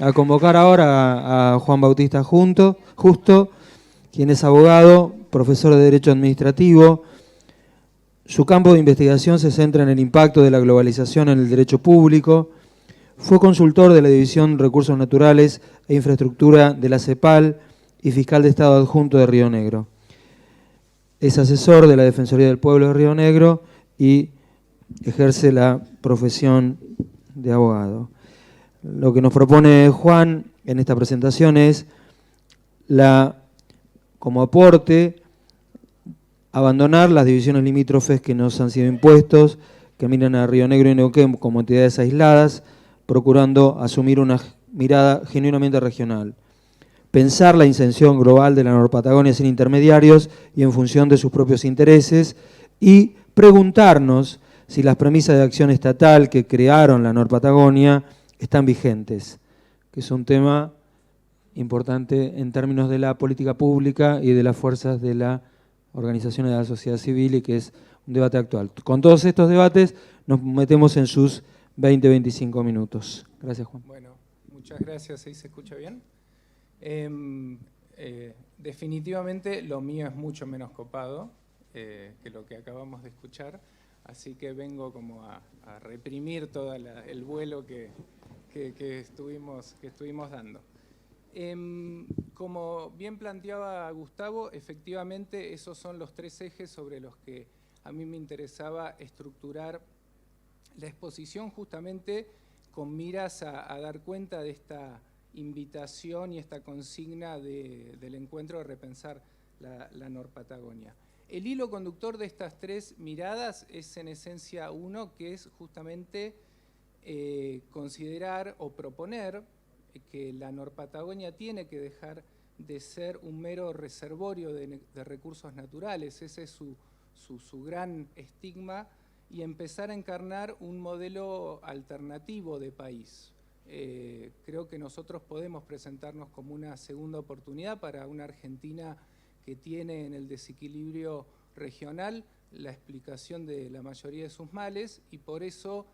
a convocar ahora a Juan Bautista Justo, quien es abogado, profesor de Derecho Administrativo. Su campo de investigación se centra en el impacto de la globalización en el derecho público. Fue consultor de la División Recursos Naturales e Infraestructura de la CEPAL y fiscal de Estado adjunto de Río Negro. Es asesor de la Defensoría del Pueblo de Río Negro y ejerce la profesión de abogado. Lo que nos propone Juan en esta presentación es, como aporte, abandonar las divisiones limítrofes que nos han sido impuestos, que miran a Río Negro y Neuquén como entidades aisladas, procurando asumir una mirada genuinamente regional. Pensar la inserción global de la Norpatagonia sin intermediarios y en función de sus propios intereses, y preguntarnos si las premisas de acción estatal que crearon la Norpatagonia están vigentes, que es un tema importante en términos de la política pública y de las fuerzas de las organizaciones de la sociedad civil, y que es un debate actual. Con todos estos debates nos metemos en sus 20-25 minutos. Gracias, Juan. Bueno, muchas gracias. ¿Ahí se escucha bien? Definitivamente lo mío es mucho menos copado que lo que acabamos de escuchar, así que vengo como a reprimir todo el vuelo que estuvimos dando. Como bien planteaba Gustavo, efectivamente esos son los tres ejes sobre los que a mí me interesaba estructurar la exposición, justamente con miras a dar cuenta de esta invitación y esta consigna del encuentro de repensar la Norpatagonia. El hilo conductor de estas tres miradas es en esencia uno, que es justamente considerar o proponer que la Norpatagonia tiene que dejar de ser un mero reservorio de recursos naturales. Ese es su gran estigma, y empezar a encarnar un modelo alternativo de país. Creo que nosotros podemos presentarnos como una segunda oportunidad para una Argentina que tiene en el desequilibrio regional la explicación de la mayoría de sus males, y por eso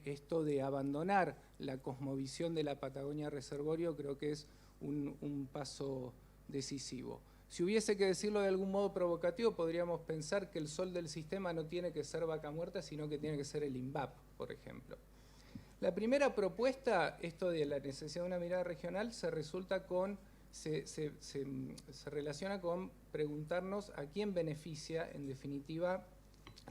esto de abandonar la cosmovisión de la Patagonia reservorio creo que es un paso decisivo. Si hubiese que decirlo de algún modo provocativo, podríamos pensar que el sol del sistema no tiene que ser Vaca Muerta, sino que tiene que ser el INVAP, por ejemplo. La primera propuesta, esto de la necesidad de una mirada regional, se relaciona con preguntarnos a quién beneficia, en definitiva,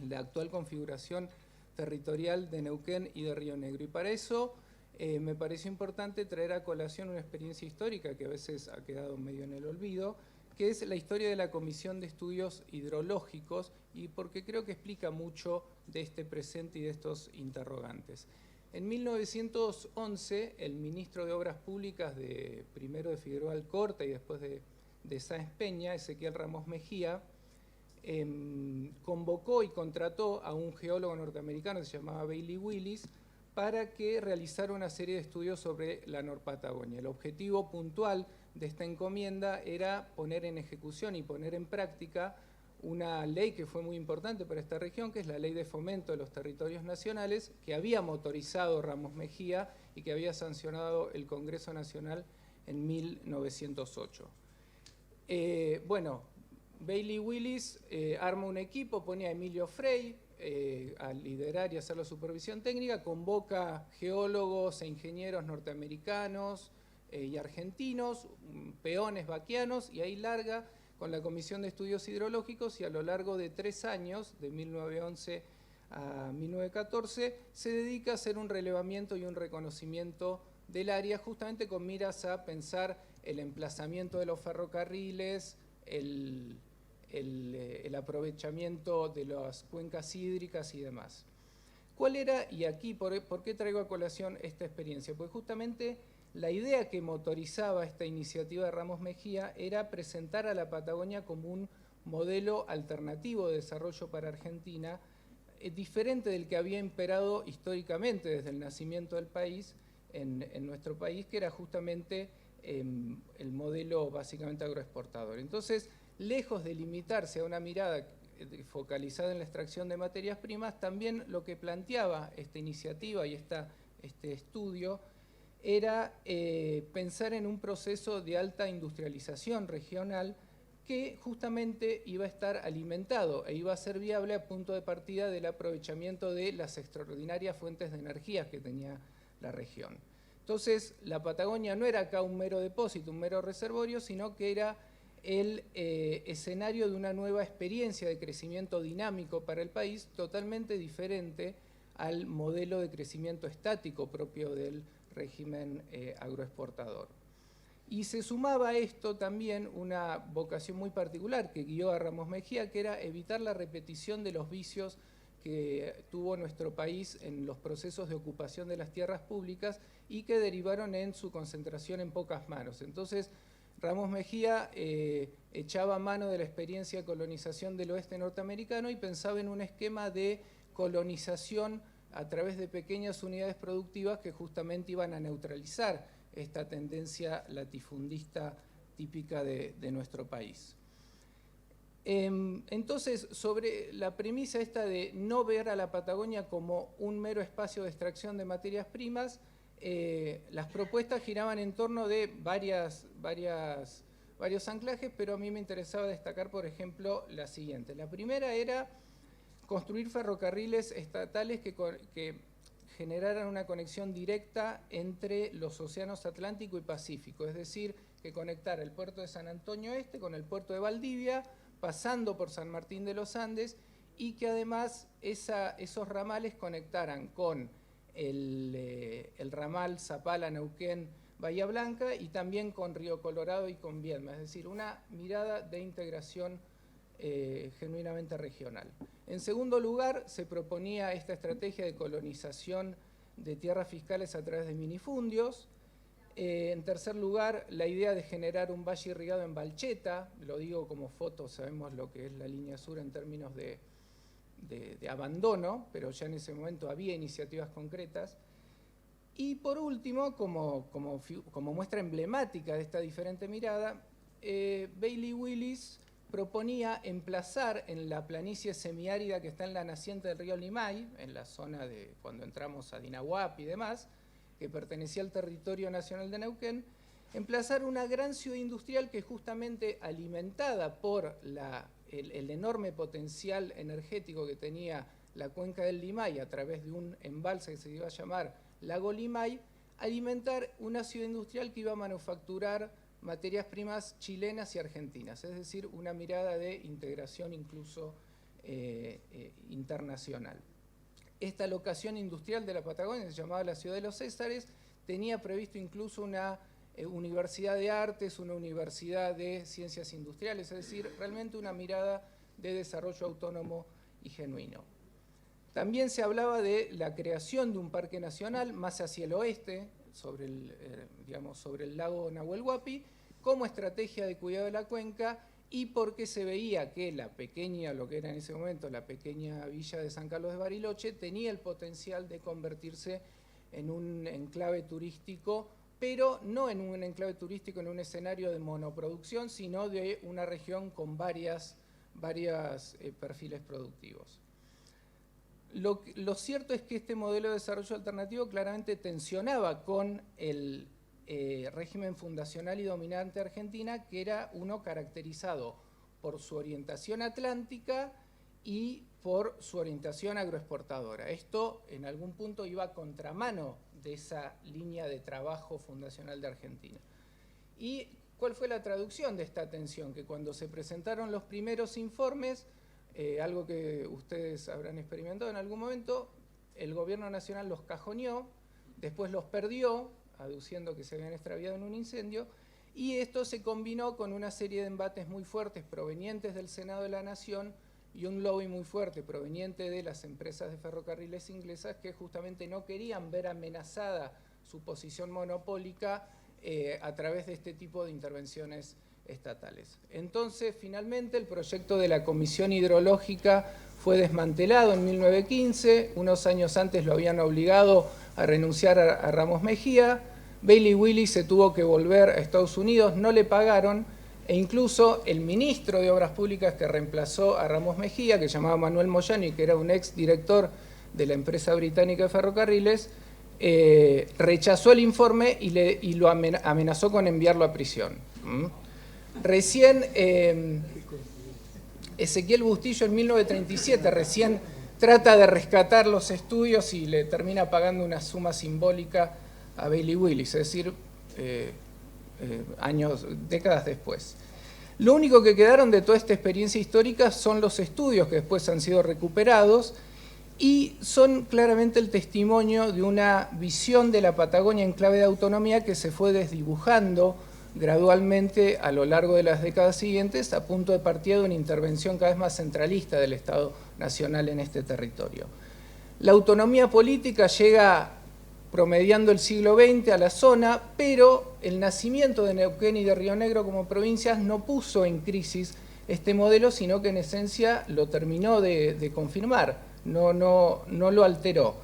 la actual configuración territorial de Neuquén y de Río Negro. Y para eso me pareció importante traer a colación una experiencia histórica que a veces ha quedado medio en el olvido, que es la historia de la Comisión de Estudios Hidrológicos, y porque creo que explica mucho de este presente y de estos interrogantes. En 1911, el ministro de Obras Públicas primero de Figueroa Alcorta y después de Sáenz Peña, Ezequiel Ramos Mejía, convocó y contrató a un geólogo norteamericano que se llamaba Bailey Willis para que realizara una serie de estudios sobre la Norpatagonia. El objetivo puntual de esta encomienda era poner en ejecución y poner en práctica una ley que fue muy importante para esta región, que es la Ley de Fomento de los Territorios Nacionales, que había motorizado Ramos Mejía y que había sancionado el Congreso Nacional en 1908. Bailey Willis arma un equipo, pone a Emilio Frey a liderar y hacer la supervisión técnica, convoca geólogos e ingenieros norteamericanos y argentinos, peones vaquianos, y ahí larga con la Comisión de Estudios Hidrológicos, y a lo largo de 3 años, de 1911 a 1914, se dedica a hacer un relevamiento y un reconocimiento del área, justamente con miras a pensar el emplazamiento de los ferrocarriles, el aprovechamiento de las cuencas hídricas y demás. ¿Cuál era, y aquí por qué traigo a colación esta experiencia? Pues justamente la idea que motorizaba esta iniciativa de Ramos Mejía era presentar a la Patagonia como un modelo alternativo de desarrollo para Argentina, diferente del que había imperado históricamente desde el nacimiento del país, en nuestro país, que era justamente el modelo básicamente agroexportador. Entonces, lejos de limitarse a una mirada focalizada en la extracción de materias primas, también lo que planteaba esta iniciativa y este estudio era pensar en un proceso de alta industrialización regional que justamente iba a estar alimentado e iba a ser viable a punto de partida del aprovechamiento de las extraordinarias fuentes de energía que tenía la región. Entonces, la Patagonia no era acá un mero depósito, un mero reservorio, sino que era el escenario de una nueva experiencia de crecimiento dinámico para el país, totalmente diferente al modelo de crecimiento estático propio del régimen agroexportador. Y se sumaba a esto también una vocación muy particular que guió a Ramos Mejía, que era evitar la repetición de los vicios que tuvo nuestro país en los procesos de ocupación de las tierras públicas y que derivaron en su concentración en pocas manos. Entonces, Ramos Mejía echaba mano de la experiencia de colonización del oeste norteamericano y pensaba en un esquema de colonización a través de pequeñas unidades productivas que justamente iban a neutralizar esta tendencia latifundista típica de nuestro país. Entonces, sobre la premisa esta de no ver a la Patagonia como un mero espacio de extracción de materias primas, las propuestas giraban en torno de varios anclajes, pero a mí me interesaba destacar, por ejemplo, la siguiente. La primera era construir ferrocarriles estatales que generaran una conexión directa entre los océanos Atlántico y Pacífico, es decir, que conectara el puerto de San Antonio Este con el puerto de Valdivia, pasando por San Martín de los Andes, y que además esos ramales conectaran con el ramal Zapala-Neuquén-Bahía Blanca y también con Río Colorado y con Viedma, es decir, una mirada de integración genuinamente regional. En segundo lugar, se proponía esta estrategia de colonización de tierras fiscales a través de minifundios. En tercer lugar, la idea de generar un valle irrigado en Balcheta, lo digo como foto, sabemos lo que es la línea sur en términos de abandono, pero ya en ese momento había iniciativas concretas. Y por último, como muestra emblemática de esta diferente mirada, Bailey Willis proponía emplazar en la planicie semiárida que está en la naciente del río Limay, en la zona de cuando entramos a Dinahuapi y demás, que pertenecía al territorio nacional de Neuquén, emplazar una gran ciudad industrial que justamente alimentada por el enorme potencial energético que tenía la cuenca del Limay a través de un embalse que se iba a llamar Lago Limay, alimentar una ciudad industrial que iba a manufacturar materias primas chilenas y argentinas, es decir, una mirada de integración incluso internacional. Esta locación industrial de la Patagonia, se llamaba la Ciudad de los Césares, tenía previsto incluso una universidad de artes, una universidad de ciencias industriales, es decir, realmente una mirada de desarrollo autónomo y genuino. También se hablaba de la creación de un parque nacional más hacia el oeste, sobre el lago Nahuel Huapi, como estrategia de cuidado de la cuenca, y porque se veía que la pequeña, lo que era en ese momento la pequeña villa de San Carlos de Bariloche, tenía el potencial de convertirse en un enclave turístico, pero no en un enclave turístico en un escenario de monoproducción, sino de una región con varios perfiles productivos. Lo cierto es que este modelo de desarrollo alternativo claramente tensionaba con el régimen fundacional y dominante argentina, que era uno caracterizado por su orientación atlántica y por su orientación agroexportadora. Esto en algún punto iba a contramano de esa línea de trabajo fundacional de Argentina. ¿Y cuál fue la traducción de esta tensión? Que cuando se presentaron los primeros informes, algo que ustedes habrán experimentado en algún momento, el gobierno nacional los cajoneó, después los perdió, aduciendo que se habían extraviado en un incendio, y esto se combinó con una serie de embates muy fuertes provenientes del Senado de la Nación y un lobby muy fuerte proveniente de las empresas de ferrocarriles inglesas que justamente no querían ver amenazada su posición monopólica a través de este tipo de intervenciones estatales. Entonces, finalmente, el proyecto de la Comisión Hidrológica fue desmantelado en 1915, unos años antes lo habían obligado a renunciar a Ramos Mejía, Bailey Willis se tuvo que volver a Estados Unidos, no le pagaron, e incluso el ministro de Obras Públicas que reemplazó a Ramos Mejía, que se llamaba Manuel Moyano y que era un ex director de la empresa británica de ferrocarriles, rechazó el informe y lo amenazó con enviarlo a prisión. Recién Ezequiel Bustillo en 1937 recién trata de rescatar los estudios y le termina pagando una suma simbólica a Bailey Willis, es decir, décadas después. Lo único que quedaron de toda esta experiencia histórica son los estudios que después han sido recuperados y son claramente el testimonio de una visión de la Patagonia en clave de autonomía que se fue desdibujando gradualmente a lo largo de las décadas siguientes, a punto de partida de una intervención cada vez más centralista del Estado Nacional en este territorio. La autonomía política llega promediando el siglo XX a la zona, pero el nacimiento de Neuquén y de Río Negro como provincias no puso en crisis este modelo, sino que en esencia lo terminó de confirmar, no lo alteró.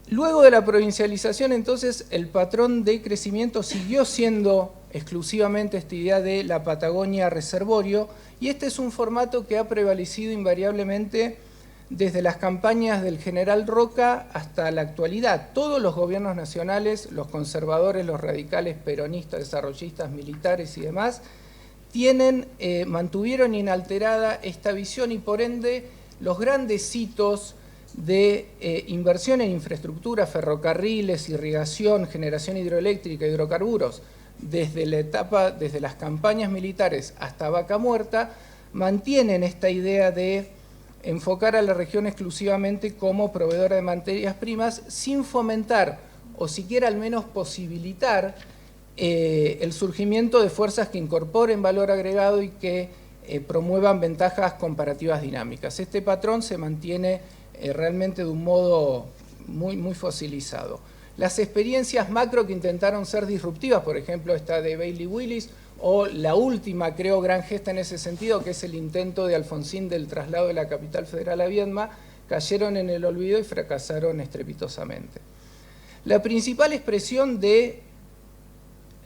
Luego de la provincialización, entonces, el patrón de crecimiento siguió siendo exclusivamente esta idea de la Patagonia reservorio, y este es un formato que ha prevalecido invariablemente desde las campañas del general Roca hasta la actualidad. Todos los gobiernos nacionales, los conservadores, los radicales, peronistas, desarrollistas, militares y demás, mantuvieron inalterada esta visión y por ende los grandes hitos de inversión en infraestructura, ferrocarriles, irrigación, generación hidroeléctrica, hidrocarburos, desde las campañas militares hasta Vaca Muerta, mantienen esta idea de enfocar a la región exclusivamente como proveedora de materias primas sin fomentar o siquiera al menos posibilitar el surgimiento de fuerzas que incorporen valor agregado y que promuevan ventajas comparativas dinámicas. Este patrón se mantiene realmente de un modo muy fosilizado. Las experiencias macro que intentaron ser disruptivas, por ejemplo esta de Bailey Willis, o la última, creo, gran gesta en ese sentido, que es el intento de Alfonsín del traslado de la capital federal a Viedma, cayeron en el olvido y fracasaron estrepitosamente. La principal expresión de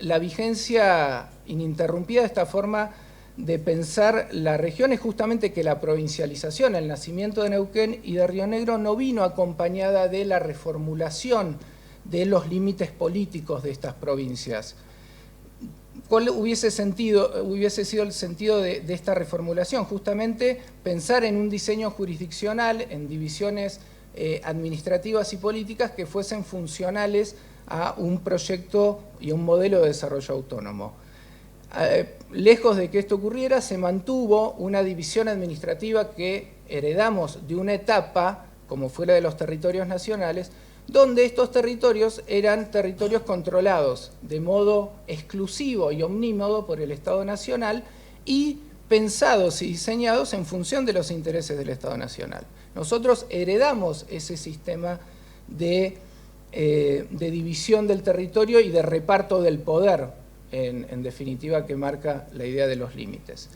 la vigencia ininterrumpida de esta forma de pensar la región es justamente que la provincialización, el nacimiento de Neuquén y de Río Negro no vino acompañada de la reformulación de los límites políticos de estas provincias. ¿Cuál hubiese sido el sentido de esta reformulación? Justamente pensar en un diseño jurisdiccional, en divisiones administrativas y políticas que fuesen funcionales a un proyecto y un modelo de desarrollo autónomo. Lejos de que esto ocurriera, se mantuvo una división administrativa que heredamos de una etapa, como fue la de los territorios nacionales, donde estos territorios eran territorios controlados de modo exclusivo y omnímodo por el Estado Nacional y pensados y diseñados en función de los intereses del Estado Nacional. Nosotros heredamos ese sistema de división del territorio y de reparto del poder, en definitiva, que marca la idea de los límites.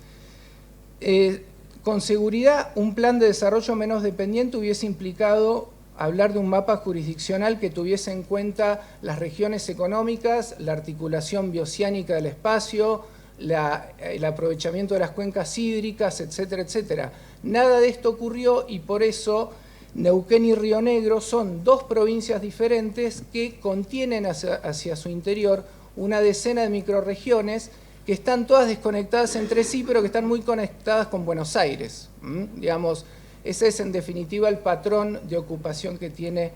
Con seguridad, un plan de desarrollo menos dependiente hubiese implicado hablar de un mapa jurisdiccional que tuviese en cuenta las regiones económicas, la articulación bioceánica del espacio, el aprovechamiento de las cuencas hídricas, etcétera, etcétera. Nada de esto ocurrió y por eso Neuquén y Río Negro son dos provincias diferentes que contienen hacia su interior una decena de microrregiones que están todas desconectadas entre sí, pero que están muy conectadas con Buenos Aires. Digamos, ese es en definitiva el patrón de ocupación que tiene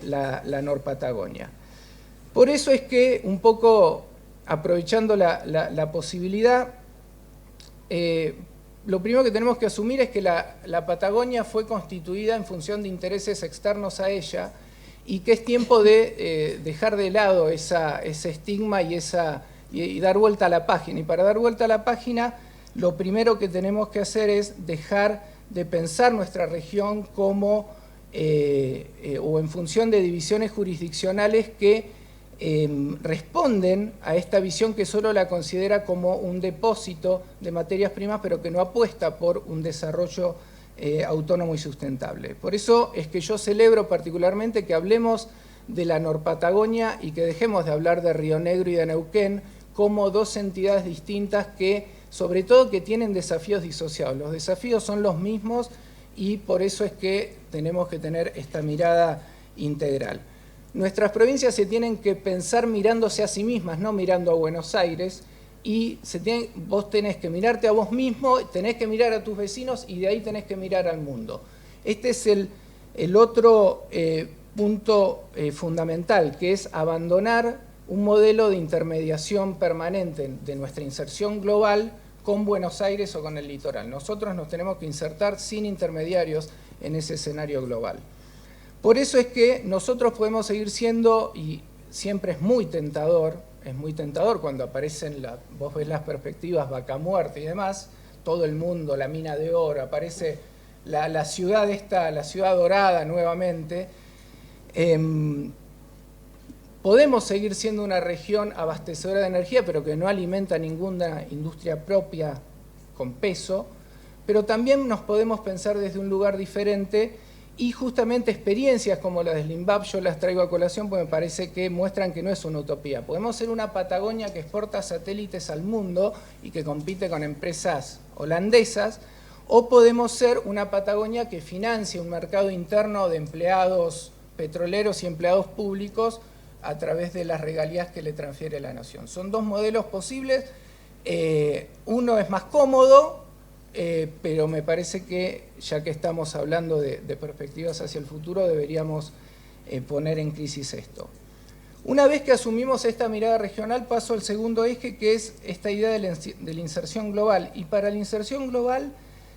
la Norpatagonia. Por eso es que, un poco aprovechando la posibilidad, lo primero que tenemos que asumir es que la Patagonia fue constituida en función de intereses externos a ella y que es tiempo de dejar de lado ese estigma y dar vuelta a la página. Y para dar vuelta a la página, lo primero que tenemos que hacer es dejar de pensar nuestra región como o en función de divisiones jurisdiccionales que responden a esta visión que solo la considera como un depósito de materias primas, pero que no apuesta por un desarrollo autónomo y sustentable. Por eso es que yo celebro particularmente que hablemos de la Norpatagonia y que dejemos de hablar de Río Negro y de Neuquén como dos entidades distintas que, sobre todo, que tienen desafíos disociados. Los desafíos son los mismos y por eso es que tenemos que tener esta mirada integral. nuestras provincias se tienen que pensar mirándose a sí mismas, no mirando a Buenos Aires, y vos tenés que mirarte a vos mismo, tenés que mirar a tus vecinos y de ahí tenés que mirar al mundo. Este es el otro punto fundamental, que es abandonar un modelo de intermediación permanente de nuestra inserción global con Buenos Aires o con el litoral. Nosotros nos tenemos que insertar sin intermediarios en ese escenario global. Por eso es que nosotros podemos seguir siendo, y siempre es muy tentador cuando aparecen, vos ves las perspectivas Vaca Muerta y demás, todo el mundo, la mina de oro, aparece la ciudad esta, la ciudad dorada nuevamente. Podemos seguir siendo una región abastecedora de energía, pero que no alimenta ninguna industria propia con peso, pero también nos podemos pensar desde un lugar diferente. Y justamente experiencias como la de Slimbab yo las traigo a colación porque me parece que muestran que no es una utopía. Podemos ser una Patagonia que exporta satélites al mundo y que compite con empresas holandesas, o podemos ser una Patagonia que financia un mercado interno de empleados petroleros y empleados públicos a través de las regalías que le transfiere la nación. Son dos modelos posibles, uno es más cómodo, pero me parece que, ya que estamos hablando de perspectivas hacia el futuro, deberíamos poner en crisis esto. Una vez que asumimos esta mirada regional, paso al segundo eje, que es esta idea de la inserción global. Y para la inserción global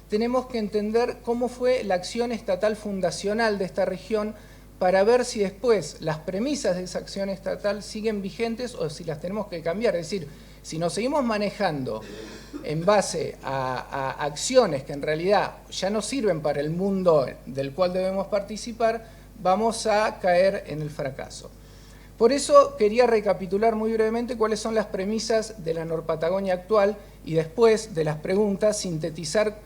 tenemos que entender cómo fue la acción estatal fundacional de esta región para ver si después las premisas de esa acción estatal siguen vigentes o si las tenemos que cambiar. Es decir, si nos seguimos manejando en base a acciones que en realidad ya no sirven para el mundo del cual debemos participar, vamos a caer en el fracaso. Por eso quería recapitular muy brevemente cuáles son las premisas de la Norpatagonia actual y después de las preguntas sintetizar,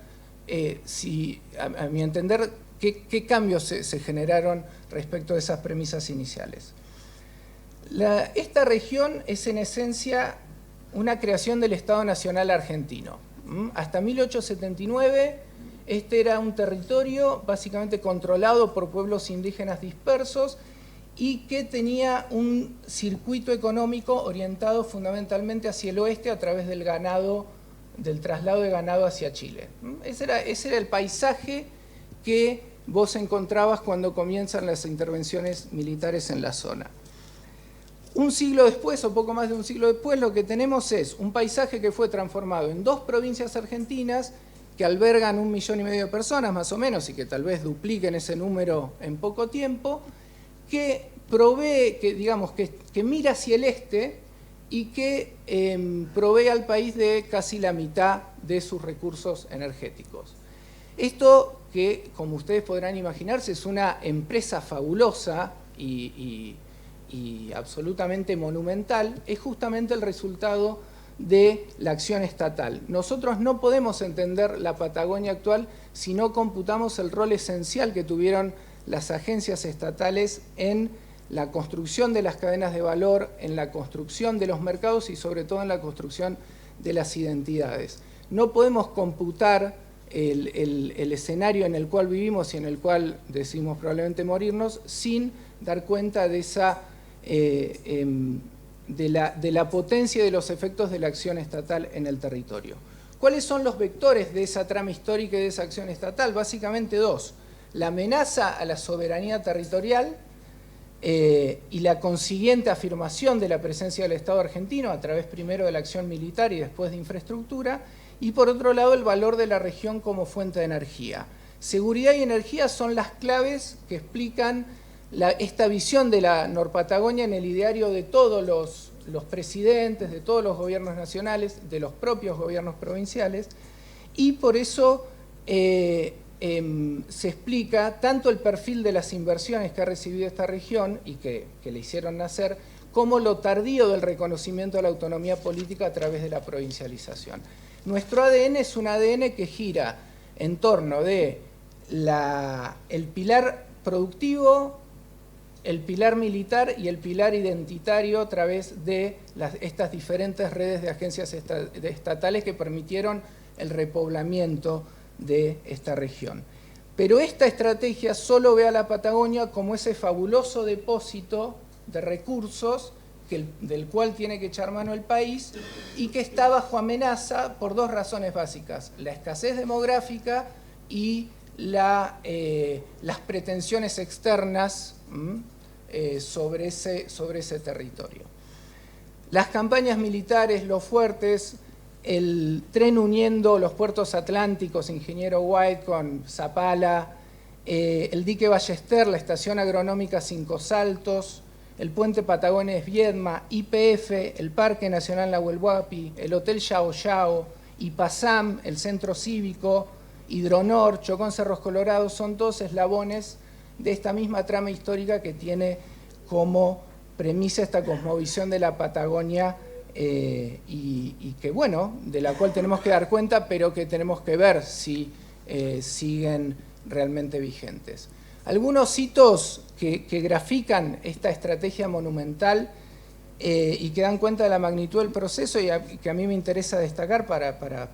a mi entender, qué cambios se generaron respecto a esas premisas iniciales. Esta región es en esencia una creación del Estado Nacional argentino. Hasta 1879 este era un territorio básicamente controlado por pueblos indígenas dispersos y que tenía un circuito económico orientado fundamentalmente hacia el oeste a través del ganado, del traslado de ganado hacia Chile. Ese era el paisaje que vos encontrabas cuando comienzan las intervenciones militares en la zona. Un siglo después, o poco más de un siglo después, lo que tenemos es un paisaje que fue transformado en dos provincias argentinas que albergan 1,5 millones de personas más o menos y que tal vez dupliquen ese número en poco tiempo, que provee, que mira hacia el este y que provee al país de casi la mitad de sus recursos energéticos. Esto, que como ustedes podrán imaginarse, es una empresa fabulosa y absolutamente monumental, es justamente el resultado de la acción estatal. Nosotros no podemos entender la Patagonia actual si no computamos el rol esencial que tuvieron las agencias estatales en la construcción de las cadenas de valor, en la construcción de los mercados y sobre todo en la construcción de las identidades. No podemos computar el escenario en el cual vivimos y en el cual decidimos probablemente morirnos sin dar cuenta de esa de la potencia y de los efectos de la acción estatal en el territorio. ¿Cuáles son los vectores de esa trama histórica y de esa acción estatal? Básicamente dos: la amenaza a la soberanía territorial y la consiguiente afirmación de la presencia del Estado argentino a través primero de la acción militar y después de infraestructura, y por otro lado el valor de la región como fuente de energía. Seguridad y energía son las claves que explican esta visión de la Norpatagonia en el ideario de todos los presidentes, de todos los gobiernos nacionales, de los propios gobiernos provinciales, y por eso se explica tanto el perfil de las inversiones que ha recibido esta región y que le hicieron nacer, como lo tardío del reconocimiento de la autonomía política a través de la provincialización. Nuestro ADN es un ADN que gira en torno de el pilar productivo, el pilar militar y el pilar identitario a través de estas diferentes redes de agencias estatales que permitieron el repoblamiento de esta región. Pero esta estrategia solo ve a la Patagonia como ese fabuloso depósito de recursos del cual tiene que echar mano el país y que está bajo amenaza por dos razones básicas: la escasez demográfica y las pretensiones externas sobre ese territorio. Las campañas militares, los fuertes, el tren uniendo los puertos atlánticos, Ingeniero White con Zapala, el dique Ballester, la estación agronómica Cinco Saltos, el puente Patagones-Viedma, YPF, el Parque Nacional Nahuel Huapi, el Hotel Yao Yao, IPASAM, el Centro Cívico, Hidronor, Chocón Cerros Colorados, son todos eslabones de esta misma trama histórica que tiene como premisa esta cosmovisión de la Patagonia y que, bueno, de la cual tenemos que dar cuenta, pero que tenemos que ver si siguen realmente vigentes. Algunos hitos que grafican esta estrategia monumental y que dan cuenta de la magnitud del proceso y que a mí me interesa destacar para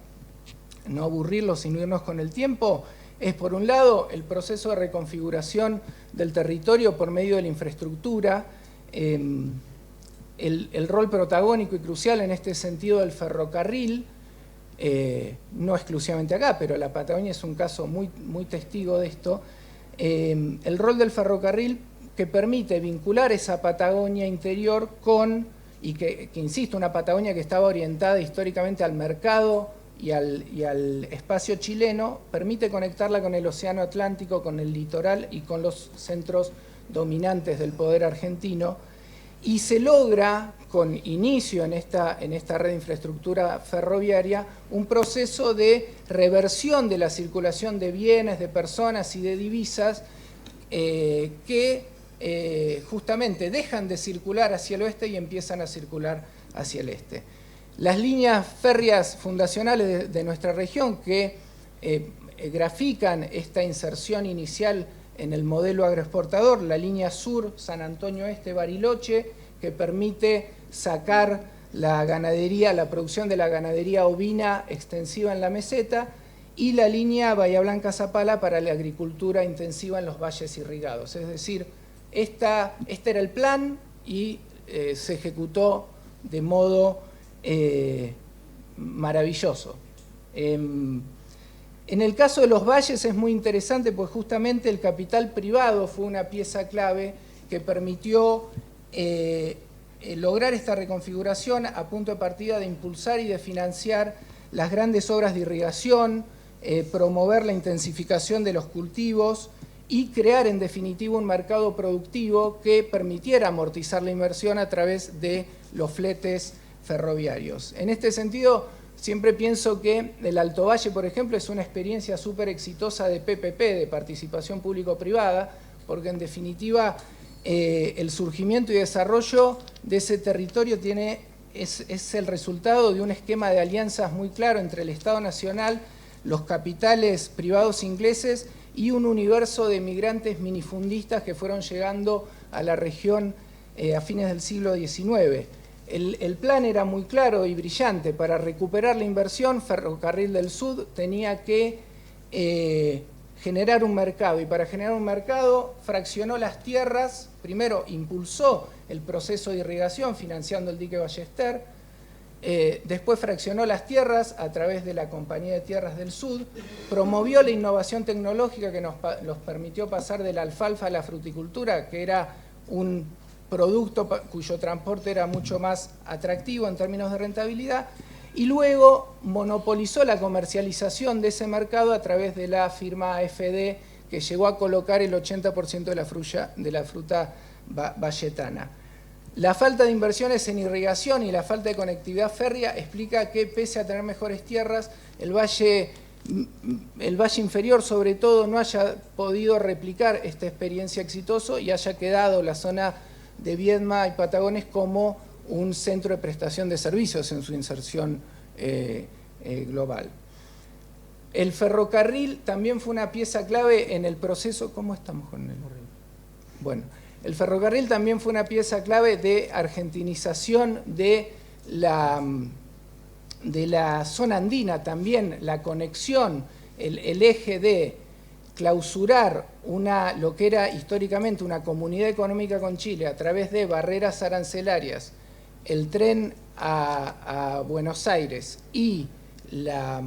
no aburrirlos y no irnos con el tiempo, es por un lado el proceso de reconfiguración del territorio por medio de la infraestructura, el rol protagónico y crucial en este sentido del ferrocarril, no exclusivamente acá, pero la Patagonia es un caso muy testigo de esto, el rol del ferrocarril que permite vincular esa Patagonia interior con, y que insisto, una Patagonia que estaba orientada históricamente al mercado y al espacio chileno, permite conectarla con el océano Atlántico, con el litoral y con los centros dominantes del poder argentino, y se logra, con inicio en esta red de infraestructura ferroviaria, un proceso de reversión de la circulación de bienes, de personas y de divisas que justamente dejan de circular hacia el oeste y empiezan a circular hacia el este. Las líneas férreas fundacionales de nuestra región que grafican esta inserción inicial en el modelo agroexportador, la línea sur, San Antonio Este, Bariloche, que permite sacar la ganadería, la producción de la ganadería ovina extensiva en la meseta, y la línea Bahía Blanca-Zapala para la agricultura intensiva en los valles irrigados. Es decir, este era el plan y se ejecutó de modo maravilloso. En el caso de los valles es muy interesante, pues justamente el capital privado fue una pieza clave que permitió lograr esta reconfiguración a punto de partida de impulsar y de financiar las grandes obras de irrigación, promover la intensificación de los cultivos y crear en definitiva un mercado productivo que permitiera amortizar la inversión a través de los fletes ferroviarios. En este sentido, siempre pienso que el Alto Valle, por ejemplo, es una experiencia súper exitosa de PPP, de participación público-privada, porque en definitiva el surgimiento y desarrollo de ese territorio es el resultado de un esquema de alianzas muy claro entre el Estado Nacional, los capitales privados ingleses y un universo de migrantes minifundistas que fueron llegando a la región a fines del siglo XIX. El plan era muy claro y brillante. Para recuperar la inversión, Ferrocarril del Sud tenía que generar un mercado, y para generar un mercado fraccionó las tierras, primero impulsó el proceso de irrigación financiando el dique Ballester, después fraccionó las tierras a través de la Compañía de Tierras del Sud, promovió la innovación tecnológica que nos permitió pasar de la alfalfa a la fruticultura, que era un producto cuyo transporte era mucho más atractivo en términos de rentabilidad, y luego monopolizó la comercialización de ese mercado a través de la firma AFD, que llegó a colocar el 80% de la fruta valletana. La falta de inversiones en irrigación y la falta de conectividad férrea explica que, pese a tener mejores tierras, el valle inferior, sobre todo, no haya podido replicar esta experiencia exitosa y haya quedado la zona de Viedma y Patagones como un centro de prestación de servicios en su inserción global. El ferrocarril también fue una pieza clave en el proceso. ¿Cómo estamos con el? Bueno, el ferrocarril también fue una pieza clave de argentinización de la zona andina, también la conexión, el eje de clausurar lo que era históricamente una comunidad económica con Chile a través de barreras arancelarias, el tren a Buenos Aires y la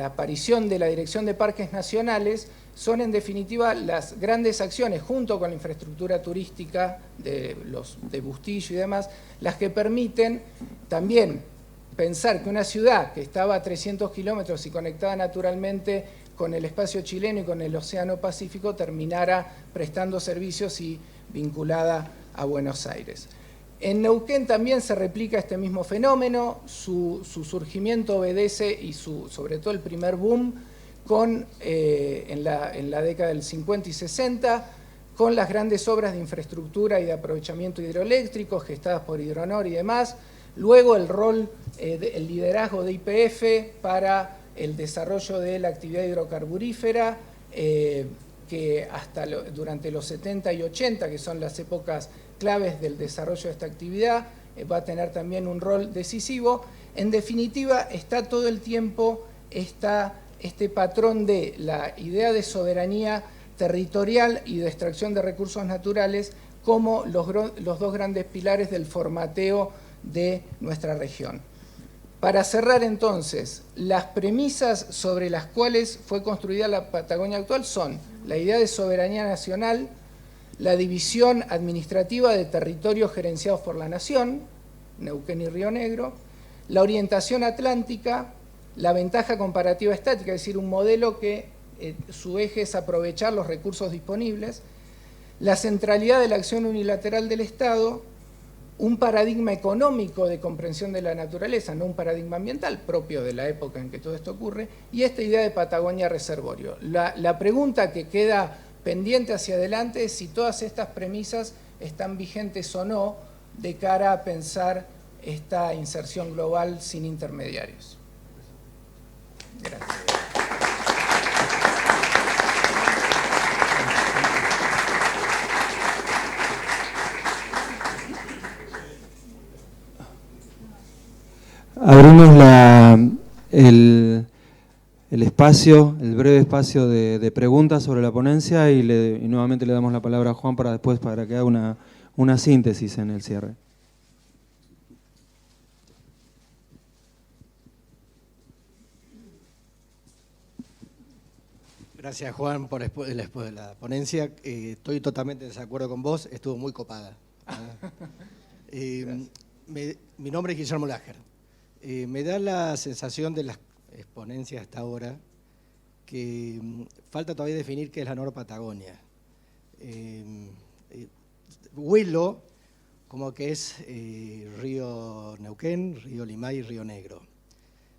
aparición de la Dirección de Parques Nacionales son en definitiva las grandes acciones, junto con la infraestructura turística de Bustillo y demás, las que permiten también pensar que una ciudad que estaba a 300 kilómetros y conectada naturalmente con el espacio chileno y con el Océano Pacífico terminara prestando servicios y vinculada a Buenos Aires. En Neuquén también se replica este mismo fenómeno, su surgimiento obedece, y sobre todo el primer boom, en la década del 50 y 60, con las grandes obras de infraestructura y de aprovechamiento hidroeléctrico gestadas por Hidronor y demás. Luego el liderazgo de YPF para el desarrollo de la actividad hidrocarburífera, que durante los 70 y 80, que son las épocas claves del desarrollo de esta actividad, va a tener también un rol decisivo. En definitiva, está todo el tiempo este patrón de la idea de soberanía territorial y de extracción de recursos naturales como los dos grandes pilares del formateo de nuestra región. Para cerrar entonces, las premisas sobre las cuales fue construida la Patagonia actual son la idea de soberanía nacional, la división administrativa de territorios gerenciados por la nación, Neuquén y Río Negro, la orientación atlántica, la ventaja comparativa estática, es decir, un modelo que su eje es aprovechar los recursos disponibles, la centralidad de la acción unilateral del Estado, un paradigma económico de comprensión de la naturaleza, no un paradigma ambiental propio de la época en que todo esto ocurre, y esta idea de Patagonia reservorio. La pregunta que queda pendiente hacia adelante es si todas estas premisas están vigentes o no de cara a pensar esta inserción global sin intermediarios. Gracias. Abrimos el espacio, el breve espacio de preguntas sobre la ponencia y nuevamente le damos la palabra a Juan para que haga una síntesis en el cierre. Gracias, Juan, por después de la ponencia. Estoy totalmente en desacuerdo con vos, estuvo muy copada. Mi nombre es Guillermo Lager. Me da la sensación de las exponencias hasta ahora que falta todavía definir qué es la Norpatagonia. Huelo como que es Río Neuquén, Río Limay y Río Negro.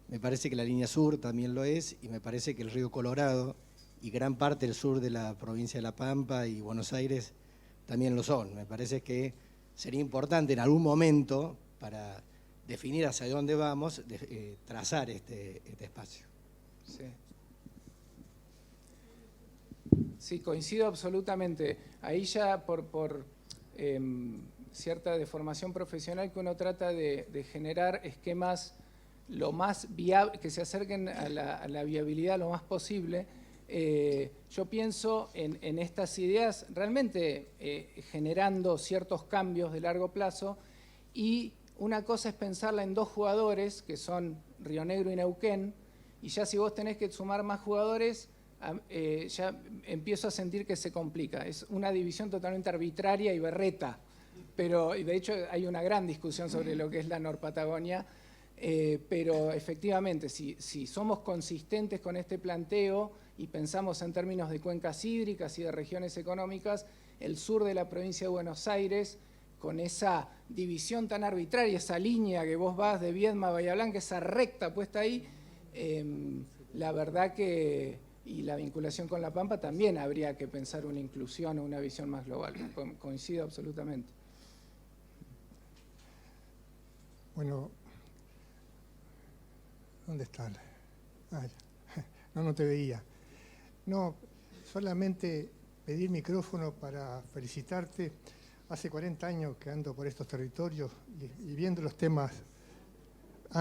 Me parece que la línea sur también lo es, y me parece que el Río Colorado y gran parte del sur de la provincia de La Pampa y Buenos Aires también lo son. Me parece que sería importante en algún momento, para definir hacia dónde vamos, trazar este espacio. Sí, coincido absolutamente. Ahí ya por cierta deformación profesional que uno trata de generar esquemas lo más viable, que se acerquen a la viabilidad lo más posible. Yo pienso en estas ideas realmente generando ciertos cambios de largo plazo, y una cosa es pensarla en dos jugadores que son Río Negro y Neuquén, y ya si vos tenés que sumar más jugadores, ya empiezo a sentir que se complica. Es una división totalmente arbitraria y berreta, pero de hecho hay una gran discusión sobre lo que es la Norpatagonia, pero efectivamente si somos consistentes con este planteo y pensamos en términos de cuencas hídricas y de regiones económicas, el sur de la provincia de Buenos Aires, con esa división tan arbitraria, esa línea que vos vas de Viedma a Bahía Blanca, esa recta puesta ahí, la verdad que, y la vinculación con La Pampa, también habría que pensar una inclusión o una visión más global. Coincido absolutamente. Bueno, ¿dónde está? No te veía. No, solamente pedir micrófono para felicitarte. Hace 40 años que ando por estos territorios y viendo los temas.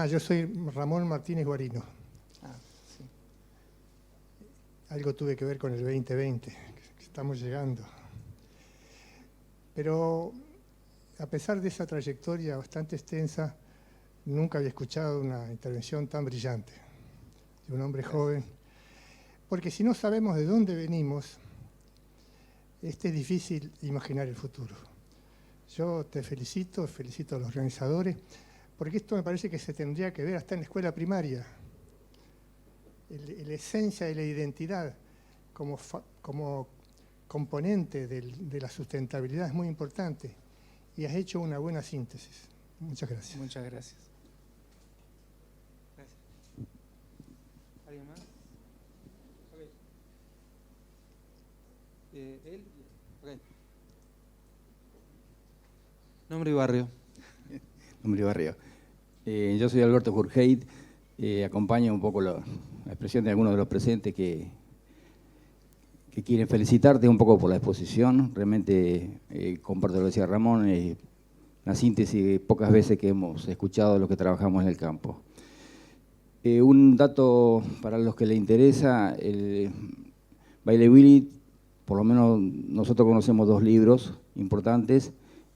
Yo soy Ramón Martínez Guarino. algo tuve que ver con el 2020, que estamos llegando. Pero a pesar de esa trayectoria bastante extensa, nunca había escuchado una intervención tan brillante de un hombre joven, porque si no sabemos de dónde venimos, es difícil imaginar el futuro. Yo te felicito, felicito a los organizadores, porque esto me parece que se tendría que ver hasta en la escuela primaria. La esencia de la identidad como componente de la sustentabilidad es muy importante y has hecho una buena síntesis. Muchas gracias. Muchas gracias. ¿Alguien más? Okay. ¿Él? Okay. Nombre y barrio. Nombre y barrio. Yo soy Alberto Jurgeit, acompaño un poco la expresión de algunos de los presentes que quieren felicitarte un poco por la exposición. Realmente comparto lo que decía Ramón, una síntesis de pocas veces que hemos escuchado los que trabajamos en el campo. Un dato para los que les interesa, el Baile Willy, por lo menos nosotros conocemos 2 libros importantes.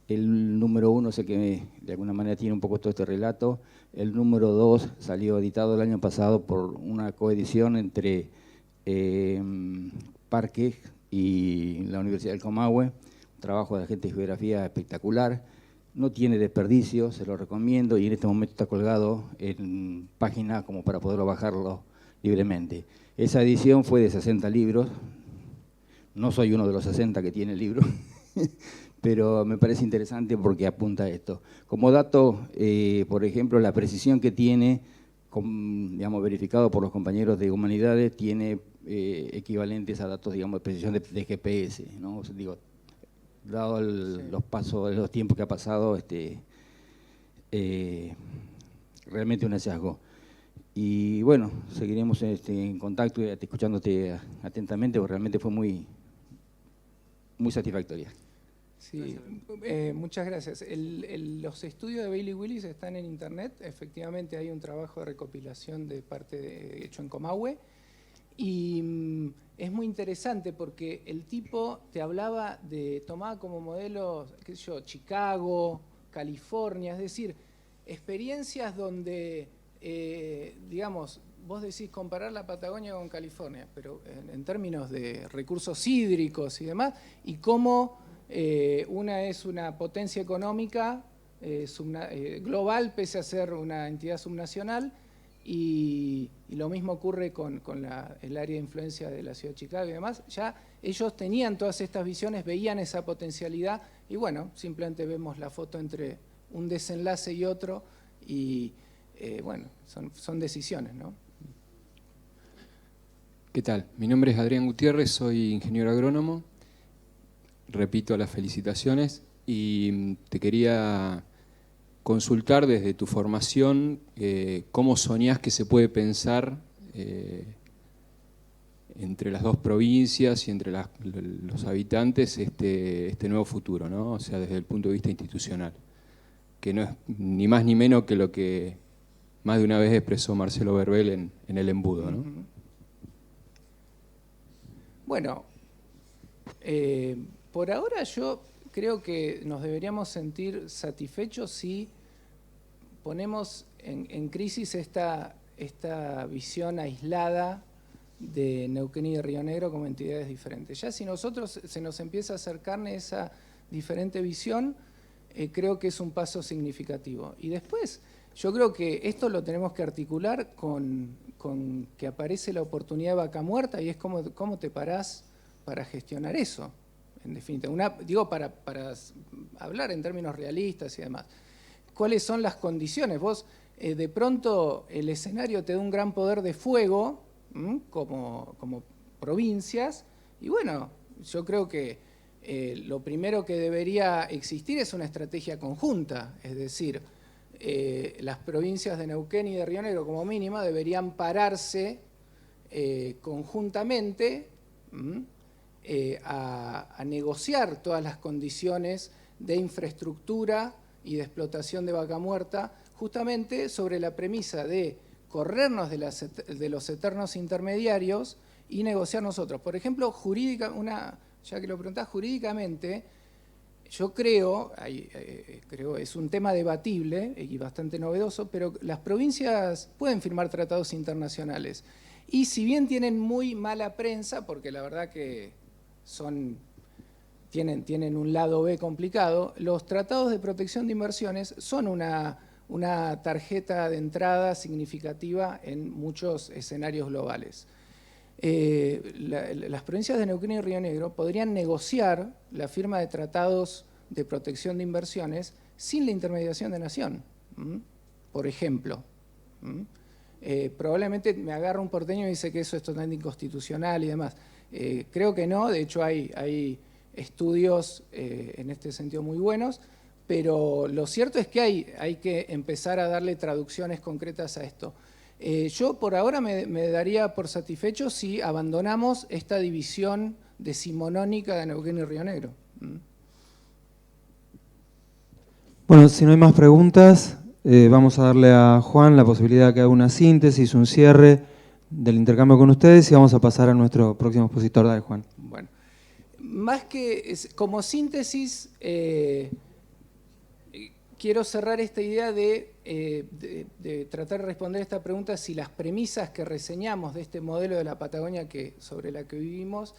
El número 1 es el que de alguna manera tiene un poco todo este relato. El número 2 salió editado el año pasado por una coedición entre Parque y la Universidad del Comahue. Un trabajo de agente de geografía espectacular. No tiene desperdicio, se lo recomiendo y en este momento está colgado en página como para poderlo bajarlo libremente. Esa edición fue de 60 libros. No soy uno de los 60 que tiene el libro. Pero me parece interesante porque apunta a esto. Como dato, por ejemplo, la precisión que tiene, digamos, verificado por los compañeros de Humanidades, tiene equivalentes a datos, digamos, de precisión de GPS, ¿no? O sea, digo, dado los pasos, los tiempos que ha pasado, realmente un hallazgo. Y bueno, seguiremos en contacto y escuchándote atentamente, porque realmente fue muy satisfactoria. Sí, muchas gracias. Los estudios de Bailey Willis están en internet. Efectivamente hay un trabajo de recopilación hecho en Comahue. Y es muy interesante porque el tipo te hablaba tomaba como modelo, qué sé yo, Chicago, California, es decir, experiencias donde, digamos, vos decís comparar la Patagonia con California, pero en términos de recursos hídricos y demás, y cómo una es una potencia económica global pese a ser una entidad subnacional, y lo mismo ocurre con el área de influencia de la ciudad de Chicago y demás. Ya ellos tenían todas estas visiones, veían esa potencialidad y bueno, simplemente vemos la foto entre un desenlace y otro y bueno, son decisiones, ¿no? ¿Qué tal? Mi nombre es Adrián Gutiérrez, soy ingeniero agrónomo. Repito las felicitaciones y te quería consultar desde tu formación cómo soñás que se puede pensar entre las 2 provincias y entre los habitantes este nuevo futuro, ¿no? O sea, desde el punto de vista institucional, que no es ni más ni menos que lo que más de una vez expresó Marcelo Verbel en El Embudo, ¿no? Bueno, por ahora yo creo que nos deberíamos sentir satisfechos si ponemos en crisis esta visión aislada de Neuquén y de Río Negro como entidades diferentes. Ya si nosotros se nos empieza a acercar esa diferente visión, creo que es un paso significativo. Y después, yo creo que esto lo tenemos que articular con que aparece la oportunidad de Vaca Muerta y es cómo te parás para gestionar eso, en definitiva. Digo, para hablar en términos realistas y demás. ¿Cuáles son las condiciones? Vos, de pronto, el escenario te da un gran poder de fuego, como provincias, y bueno, yo creo que lo primero que debería existir es una estrategia conjunta, es decir, las provincias de Neuquén y de Río Negro, como mínima, deberían pararse conjuntamente a negociar todas las condiciones de infraestructura y de explotación de Vaca Muerta, justamente sobre la premisa de corrernos de los eternos intermediarios y negociar nosotros. Por ejemplo, ya que lo preguntás, jurídicamente, yo creo es un tema debatible y bastante novedoso, pero las provincias pueden firmar tratados internacionales. Y si bien tienen muy mala prensa, porque la verdad que tienen un lado B complicado, los tratados de protección de inversiones son una tarjeta de entrada significativa en muchos escenarios globales. Las provincias de Neuquén y Río Negro podrían negociar la firma de tratados de protección de inversiones sin la intermediación de Nación, por ejemplo. Probablemente me agarra un porteño y dice que eso es totalmente inconstitucional y demás. Creo que no, de hecho hay estudios en este sentido muy buenos, pero lo cierto es que hay que empezar a darle traducciones concretas a esto. Yo por ahora me daría por satisfecho si abandonamos esta división decimonónica de Neuquén y Río Negro. Bueno, si no hay más preguntas, vamos a darle a Juan la posibilidad de que haga una síntesis, un cierre del intercambio con ustedes y vamos a pasar a nuestro próximo expositor. Dale, Juan. Bueno, más que como síntesis, quiero cerrar esta idea de tratar de responder esta pregunta si las premisas que reseñamos de este modelo de la Patagonia sobre la que vivimos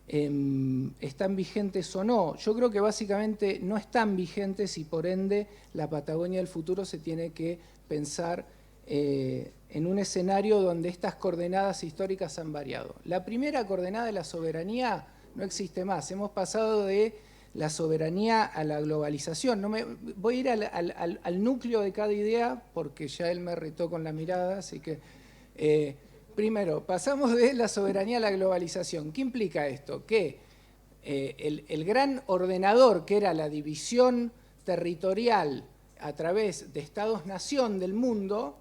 están vigentes o no. Yo creo que básicamente no están vigentes y por ende la Patagonia del futuro se tiene que pensar en un escenario donde estas coordenadas históricas han variado. La primera coordenada de la soberanía no existe más. Hemos pasado de la soberanía a la globalización. Voy a ir al núcleo de cada idea porque ya él me retó con la mirada, así que primero, pasamos de la soberanía a la globalización. ¿Qué implica esto? Que el gran ordenador que era la división territorial a través de estados-nación del mundo,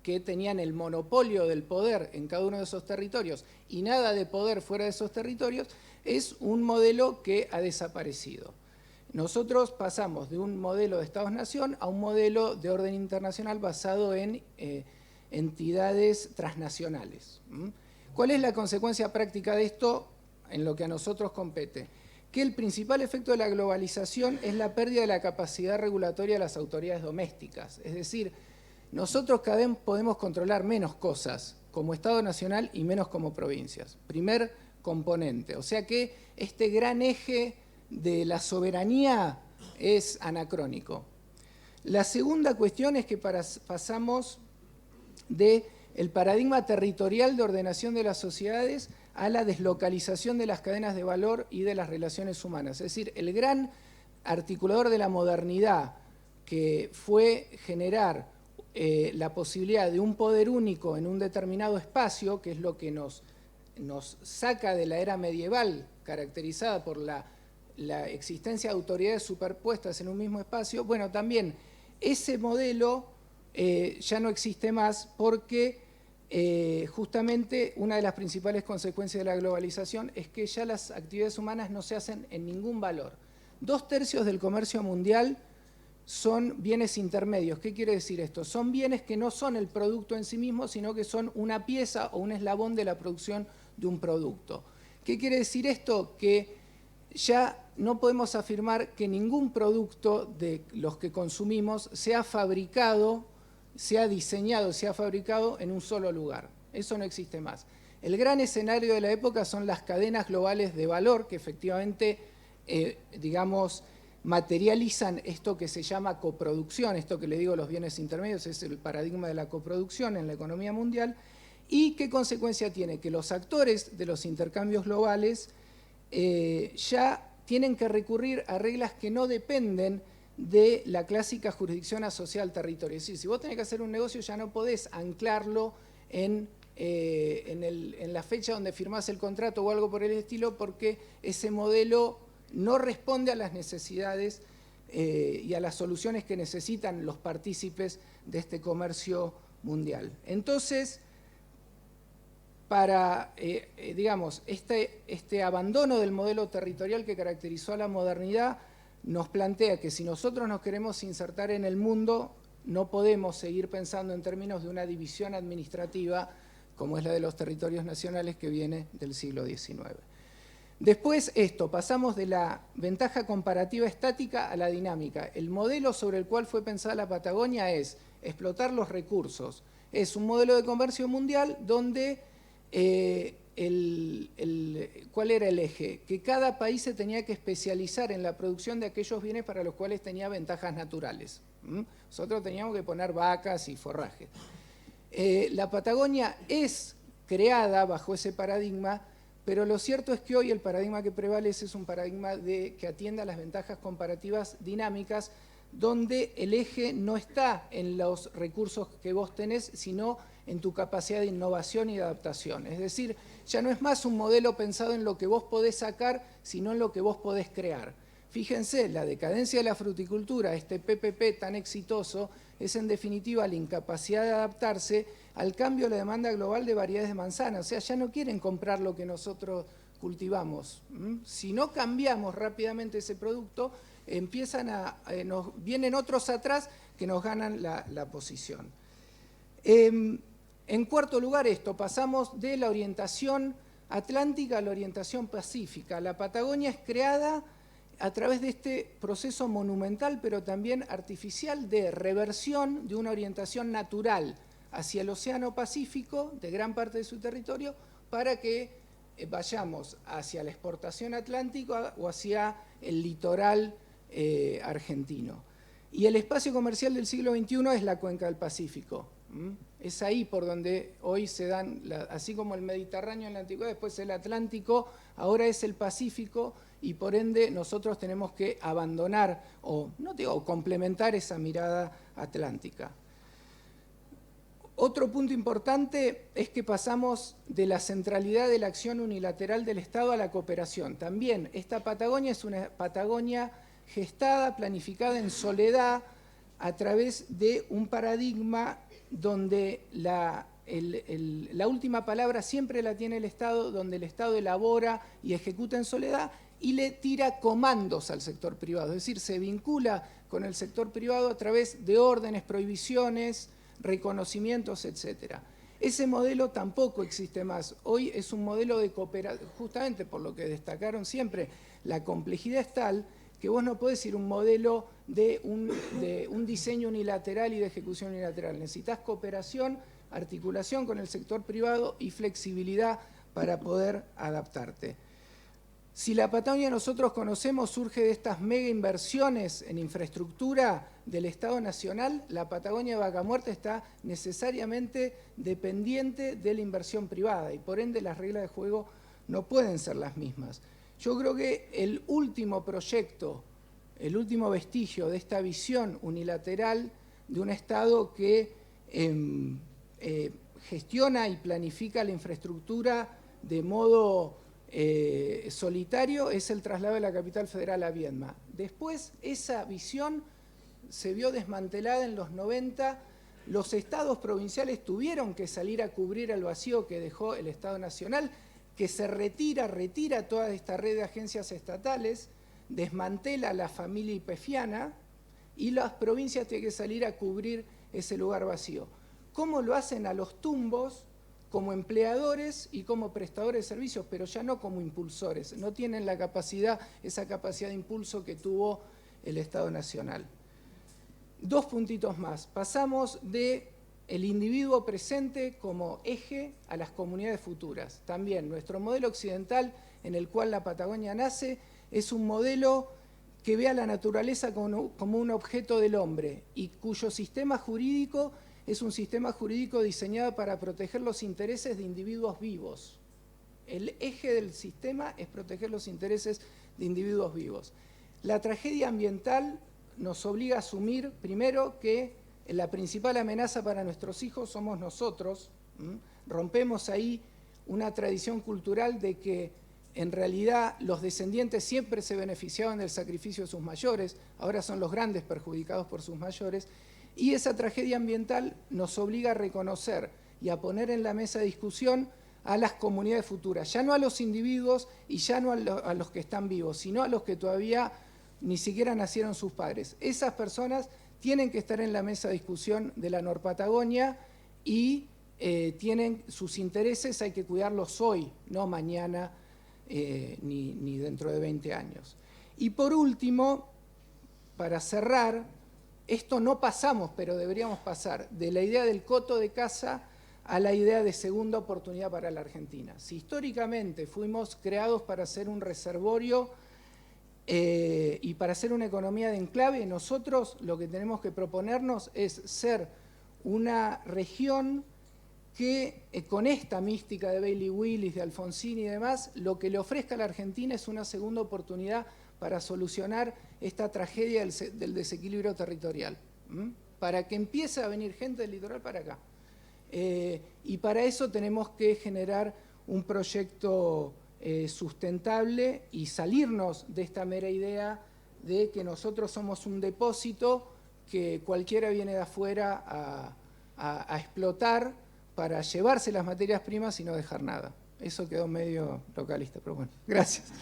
que tenían el monopolio del poder en cada uno de esos territorios y nada de poder fuera de esos territorios, es un modelo que ha desaparecido. Nosotros pasamos de un modelo de estados-nación a un modelo de orden internacional basado en entidades transnacionales. ¿Cuál es la consecuencia práctica de esto en lo que a nosotros compete? Que el principal efecto de la globalización es la pérdida de la capacidad regulatoria de las autoridades domésticas. Es decir, nosotros cada vez podemos controlar menos cosas como Estado nacional y menos como provincias. Primer componente. O sea que este gran eje de la soberanía es anacrónico. La segunda cuestión es que pasamos del paradigma territorial de ordenación de las sociedades a la deslocalización de las cadenas de valor y de las relaciones humanas. Es decir, el gran articulador de la modernidad, que fue generar la posibilidad de un poder único en un determinado espacio, que es lo que nos saca de la era medieval, caracterizada por la existencia de autoridades superpuestas en un mismo espacio, bueno, también ese modelo ya no existe más porque justamente una de las principales consecuencias de la globalización es que ya las actividades humanas no se hacen en ningún valor. 2/3 del comercio mundial son bienes intermedios. ¿Qué quiere decir esto? Son bienes que no son el producto en sí mismo, sino que son una pieza o un eslabón de la producción de un producto. ¿Qué quiere decir esto? Que ya no podemos afirmar que ningún producto de los que consumimos sea fabricado, sea diseñado, sea fabricado en un solo lugar. Eso no existe más. El gran escenario de la época son las cadenas globales de valor que efectivamente, materializan esto que se llama coproducción, esto que le digo los bienes intermedios, es el paradigma de la coproducción en la economía mundial. ¿Y qué consecuencia tiene? Que los actores de los intercambios globales ya tienen que recurrir a reglas que no dependen de la clásica jurisdicción asociada al territorio. Es decir, si vos tenés que hacer un negocio ya no podés anclarlo en la fecha donde firmás el contrato o algo por el estilo, porque ese modelo no responde a las necesidades y a las soluciones que necesitan los partícipes de este comercio mundial. Entonces, para este abandono del modelo territorial que caracterizó a la modernidad, nos plantea que si nosotros nos queremos insertar en el mundo, no podemos seguir pensando en términos de una división administrativa como es la de los territorios nacionales que viene del siglo XIX. Después pasamos de la ventaja comparativa estática a la dinámica. El modelo sobre el cual fue pensada la Patagonia es explotar los recursos. Es un modelo de comercio mundial donde, ¿cuál era el eje? Que cada país se tenía que especializar en la producción de aquellos bienes para los cuales tenía ventajas naturales. Nosotros teníamos que poner vacas y forraje. La Patagonia es creada bajo ese paradigma, pero lo cierto es que hoy el paradigma que prevalece es un paradigma que atiende a las ventajas comparativas dinámicas, donde el eje no está en los recursos que vos tenés, sino en tu capacidad de innovación y de adaptación. Es decir, ya no es más un modelo pensado en lo que vos podés sacar, sino en lo que vos podés crear. Fíjense, la decadencia de la fruticultura, este PPP tan exitoso, es en definitiva la incapacidad de adaptarse al cambio de la demanda global de variedades de manzana. O sea, ya no quieren comprar lo que nosotros cultivamos. Si no cambiamos rápidamente ese producto, vienen otros atrás que nos ganan la posición. En cuarto lugar, pasamos de la orientación atlántica a la orientación pacífica. La Patagonia es creada a través de este proceso monumental, pero también artificial, de reversión de una orientación natural hacia el Océano Pacífico, de gran parte de su territorio, para que vayamos hacia la exportación atlántica o hacia el litoral argentino. Y el espacio comercial del siglo XXI es la cuenca del Pacífico. Es ahí por donde hoy se dan, así como el Mediterráneo en la antigüedad, después el Atlántico, ahora es el Pacífico, y por ende nosotros tenemos que abandonar, o complementar esa mirada atlántica. Otro punto importante es que pasamos de la centralidad de la acción unilateral del Estado a la cooperación. También esta Patagonia es una Patagonia gestada, planificada en soledad, a través de un paradigma donde la última palabra siempre la tiene el Estado, donde el Estado elabora y ejecuta en soledad y le tira comandos al sector privado. Es decir, se vincula con el sector privado a través de órdenes, prohibiciones, reconocimientos, etc. Ese modelo tampoco existe más. Hoy es un modelo de cooperación, justamente por lo que destacaron siempre, la complejidad es tal que vos no podés ir un modelo de un diseño unilateral y de ejecución unilateral. Necesitas cooperación, articulación con el sector privado y flexibilidad para poder adaptarte. Si la Patagonia nosotros conocemos surge de estas mega inversiones en infraestructura del Estado Nacional, la Patagonia de Vaca Muerta está necesariamente dependiente de la inversión privada y por ende las reglas de juego no pueden ser las mismas. Yo creo que el último proyecto, el último vestigio de esta visión unilateral de un Estado que gestiona y planifica la infraestructura de modo solitario es el traslado de la capital federal a Viedma. Después esa visión se vio desmantelada en los 90. Los estados provinciales tuvieron que salir a cubrir el vacío que dejó el Estado Nacional, que se retira toda esta red de agencias estatales, desmantela la familia ipefiana y las provincias tienen que salir a cubrir ese lugar vacío. ¿Cómo lo hacen? A los tumbos, como empleadores y como prestadores de servicios, pero ya no como impulsores. No tienen la capacidad, esa capacidad de impulso que tuvo el Estado Nacional. Dos puntitos más. Pasamos del individuo presente como eje a las comunidades futuras. También nuestro modelo occidental, en el cual la Patagonia nace, es un modelo que ve a la naturaleza como un objeto del hombre y cuyo sistema jurídico es un sistema jurídico diseñado para proteger los intereses de individuos vivos. El eje del sistema es proteger los intereses de individuos vivos. La tragedia ambiental nos obliga a asumir, primero, que la principal amenaza para nuestros hijos somos nosotros. Rompemos ahí una tradición cultural de que en realidad los descendientes siempre se beneficiaban del sacrificio de sus mayores, ahora son los grandes perjudicados por sus mayores, y esa tragedia ambiental nos obliga a reconocer y a poner en la mesa de discusión a las comunidades futuras, ya no a los individuos y ya no a los que están vivos, sino a los que todavía ni siquiera nacieron sus padres. Esas personas tienen que estar en la mesa de discusión de la Norpatagonia y tienen sus intereses, hay que cuidarlos hoy, no mañana ni dentro de 20 años. Y por último, para cerrar, esto no pasamos, pero deberíamos pasar de la idea del coto de caza a la idea de segunda oportunidad para la Argentina. Si históricamente fuimos creados para ser un reservorio y para ser una economía de enclave, nosotros lo que tenemos que proponernos es ser una región que con esta mística de Bailey Willis, de Alfonsín y demás, lo que le ofrezca a la Argentina es una segunda oportunidad para solucionar esta tragedia del desequilibrio territorial, para que empiece a venir gente del litoral para acá. Y para eso tenemos que generar un proyecto sustentable y salirnos de esta mera idea de que nosotros somos un depósito que cualquiera viene de afuera a explotar para llevarse las materias primas y no dejar nada. Eso quedó medio localista, pero bueno, gracias.